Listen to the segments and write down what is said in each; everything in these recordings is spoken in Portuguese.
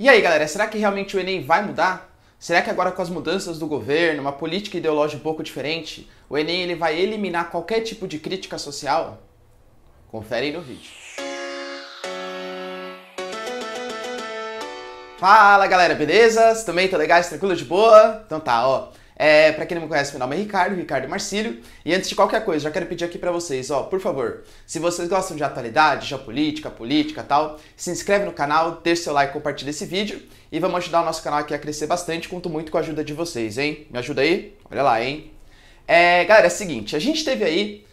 E aí, galera, será que realmente o Enem vai mudar? Será que agora com as mudanças do governo, uma política ideológica um pouco diferente, o Enem ele vai eliminar qualquer tipo de crítica social? Confere aí no vídeo. Fala, galera, beleza? Vocês também estão legais, tranquilo, de boa? Então tá, ó. Pra quem não me conhece, meu nome é Ricardo Marcílio. E antes de qualquer coisa, já quero pedir aqui pra vocês, ó, por favor, se vocês gostam de atualidade, geopolítica, política e tal, se inscreve no canal, deixa seu like, compartilha esse vídeo e vamos ajudar o nosso canal aqui a crescer bastante. Conto muito com a ajuda de vocês, hein? Me ajuda aí? Olha lá, hein? Galera, é o seguinte, a gente teve aí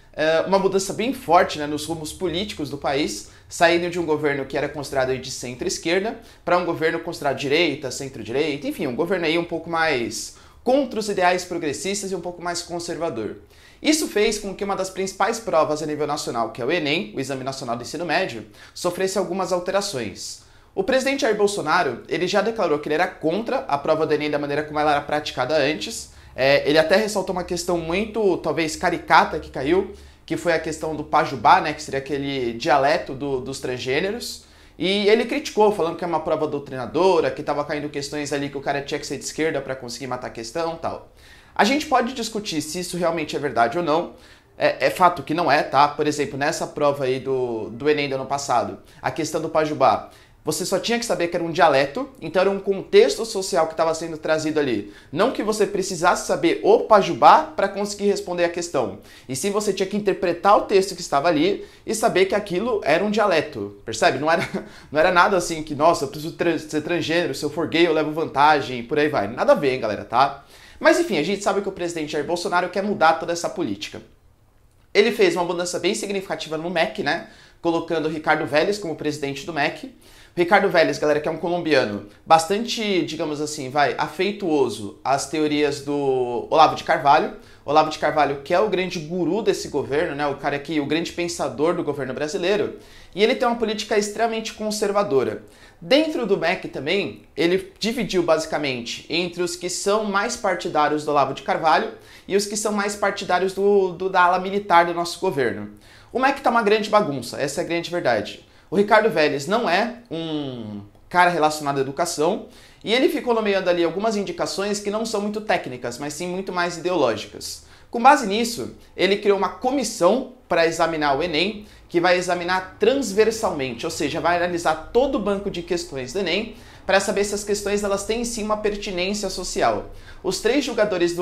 uma mudança bem forte, né, nos rumos políticos do país, saindo de um governo que era considerado aí de centro-esquerda para um governo considerado direita, centro-direita, enfim, um governo aí um pouco mais contra os ideais progressistas e um pouco mais conservador. Isso fez com que uma das principais provas a nível nacional, que é o Enem, o Exame Nacional do Ensino Médio, sofresse algumas alterações. O presidente Jair Bolsonaro, ele já declarou que ele era contra a prova do Enem da maneira como ela era praticada antes. Ele até ressaltou uma questão muito, talvez, caricata que caiu, que foi a questão do pajubá, né, que seria aquele dialeto dos transgêneros. E ele criticou, falando que é uma prova doutrinadora, que estava caindo questões ali que o cara tinha que ser de esquerda para conseguir matar a questão e tal. A gente pode discutir se isso realmente é verdade ou não. É fato que não é, tá? Por exemplo, nessa prova aí do Enem do ano passado, a questão do pajubá, você só tinha que saber que era um dialeto, então era um contexto social que estava sendo trazido ali. Não que você precisasse saber o pajubá para conseguir responder a questão. E sim você tinha que interpretar o texto que estava ali e saber que aquilo era um dialeto. Percebe? Não era nada assim que, nossa, eu preciso ser transgênero, se eu for gay eu levo vantagem, por aí vai. Nada a ver, hein, galera, tá? Mas enfim, a gente sabe que o presidente Jair Bolsonaro quer mudar toda essa política. Ele fez uma mudança bem significativa no MEC, né? Colocando o Ricardo Vélez como presidente do MEC. O Ricardo Vélez, galera, que é um colombiano bastante, digamos assim, afeituoso às teorias do Olavo de Carvalho. Olavo de Carvalho, que é o grande guru desse governo, né? O cara que, o grande pensador do governo brasileiro. E ele tem uma política extremamente conservadora. Dentro do MEC também, ele dividiu basicamente entre os que são mais partidários do Olavo de Carvalho e os que são mais partidários da ala militar do nosso governo. O MEC tá uma grande bagunça, essa é a grande verdade. O Ricardo Vélez não é um cara relacionado à educação e ele ficou nomeando ali algumas indicações que não são muito técnicas, mas sim muito mais ideológicas. Com base nisso, ele criou uma comissão para examinar o Enem, que vai examinar transversalmente, ou seja, vai analisar todo o banco de questões do Enem para saber se as questões elas têm sim uma pertinência social. Os 3 julgadores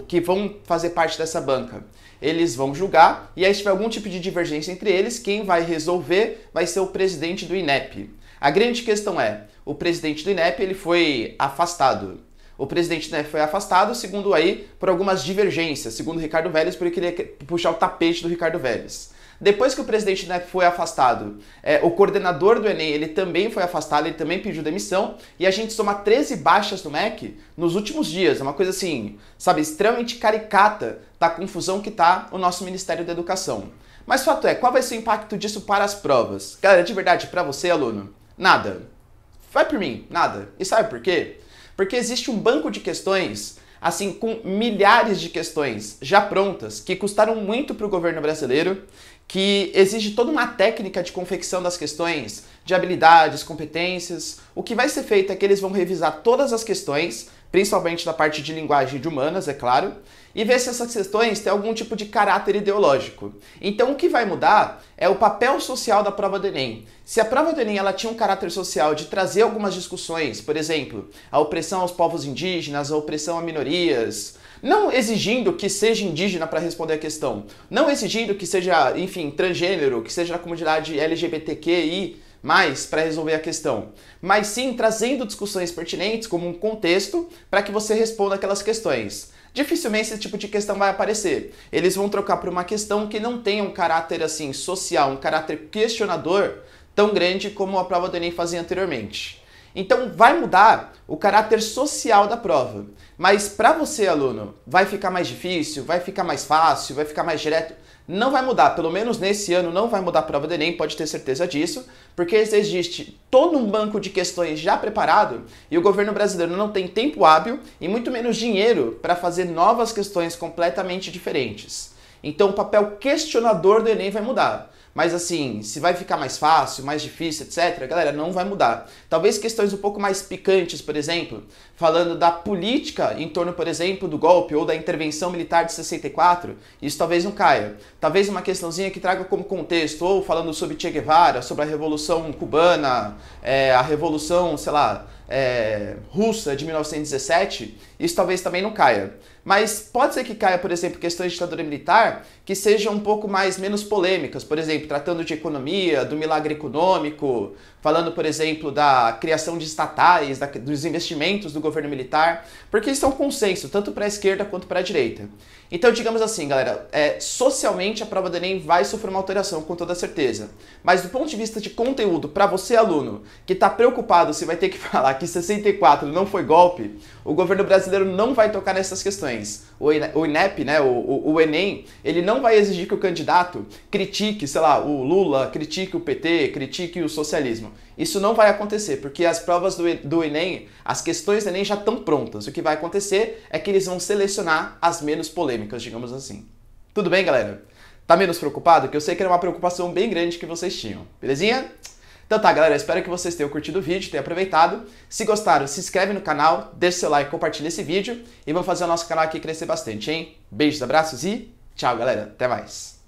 que vão fazer parte dessa banca, eles vão julgar e aí se tiver algum tipo de divergência entre eles, quem vai resolver vai ser o presidente do INEP. A grande questão é, o presidente do INEP ele foi afastado. O presidente do INEP foi afastado, segundo aí, por algumas divergências, segundo o Ricardo Vélez, porque ele ia puxar o tapete do Ricardo Vélez. Depois que o presidente do INEP foi afastado, o coordenador do Enem ele também foi afastado, ele também pediu demissão, e a gente soma 13 baixas do MEC nos últimos dias. É uma coisa assim, sabe, extremamente caricata da confusão que tá o nosso Ministério da Educação. Mas fato é, qual vai ser o impacto disso para as provas? Galera, de verdade, para você, aluno, nada. Vai por mim, nada. E sabe por quê? Porque existe um banco de questões, assim, com milhares de questões já prontas, que custaram muito para o governo brasileiro, que exige toda uma técnica de confecção das questões, de habilidades, competências. O que vai ser feito é que eles vão revisar todas as questões, principalmente da parte de linguagem de humanas, é claro, e ver se essas questões têm algum tipo de caráter ideológico. Então o que vai mudar é o papel social da prova do Enem. Se a prova do Enem ela tinha um caráter social de trazer algumas discussões, por exemplo, a opressão aos povos indígenas, a opressão a minorias, não exigindo que seja indígena para responder a questão, não exigindo que seja, enfim, transgênero, que seja da comunidade LGBTQI+, para resolver a questão, mas sim trazendo discussões pertinentes como um contexto para que você responda aquelas questões. Dificilmente esse tipo de questão vai aparecer. Eles vão trocar por uma questão que não tenha um caráter assim social, um caráter questionador tão grande como a prova do Enem fazia anteriormente. Então vai mudar o caráter social da prova. Mas para você, aluno, vai ficar mais difícil, vai ficar mais fácil, vai ficar mais direto? Não vai mudar, pelo menos nesse ano não vai mudar a prova do Enem, pode ter certeza disso, porque existe todo um banco de questões já preparado e o governo brasileiro não tem tempo hábil e muito menos dinheiro para fazer novas questões completamente diferentes. Então o papel questionador do Enem vai mudar. Mas assim, se vai ficar mais fácil, mais difícil, etc., galera, não vai mudar. Talvez questões um pouco mais picantes, por exemplo, falando da política em torno, por exemplo, do golpe ou da intervenção militar de 64, isso talvez não caia. Talvez uma questãozinha que traga como contexto, ou falando sobre Che Guevara, sobre a Revolução Cubana, a Revolução, sei lá, russa de 1917, isso talvez também não caia. Mas pode ser que caia, por exemplo, questões de ditadura militar que sejam um pouco menos polêmicas, por exemplo, tratando de economia, do milagre econômico, falando, por exemplo, da criação de estatais, dos investimentos do governo militar, porque isso é um consenso, tanto para a esquerda quanto para a direita. Então, digamos assim, galera, socialmente a prova do Enem vai sofrer uma alteração, com toda certeza. Mas do ponto de vista de conteúdo, para você, aluno, que está preocupado se vai ter que falar que 64 não foi golpe, o governo brasileiro não vai tocar nessas questões. O INEP, né, o Enem, ele não vai exigir que o candidato critique, sei lá, o Lula, critique o PT, critique o socialismo. Isso não vai acontecer, porque as provas do Enem, as questões do Enem já estão prontas. O que vai acontecer é que eles vão selecionar as menos polêmicas, digamos assim. Tudo bem, galera? Tá menos preocupado? Que eu sei que era uma preocupação bem grande que vocês tinham. Belezinha? Então tá, galera, espero que vocês tenham curtido o vídeo, tenham aproveitado. Se gostaram, se inscreve no canal, deixa seu like, compartilha esse vídeo e vamos fazer o nosso canal aqui crescer bastante, hein? Beijos, abraços e tchau, galera. Até mais.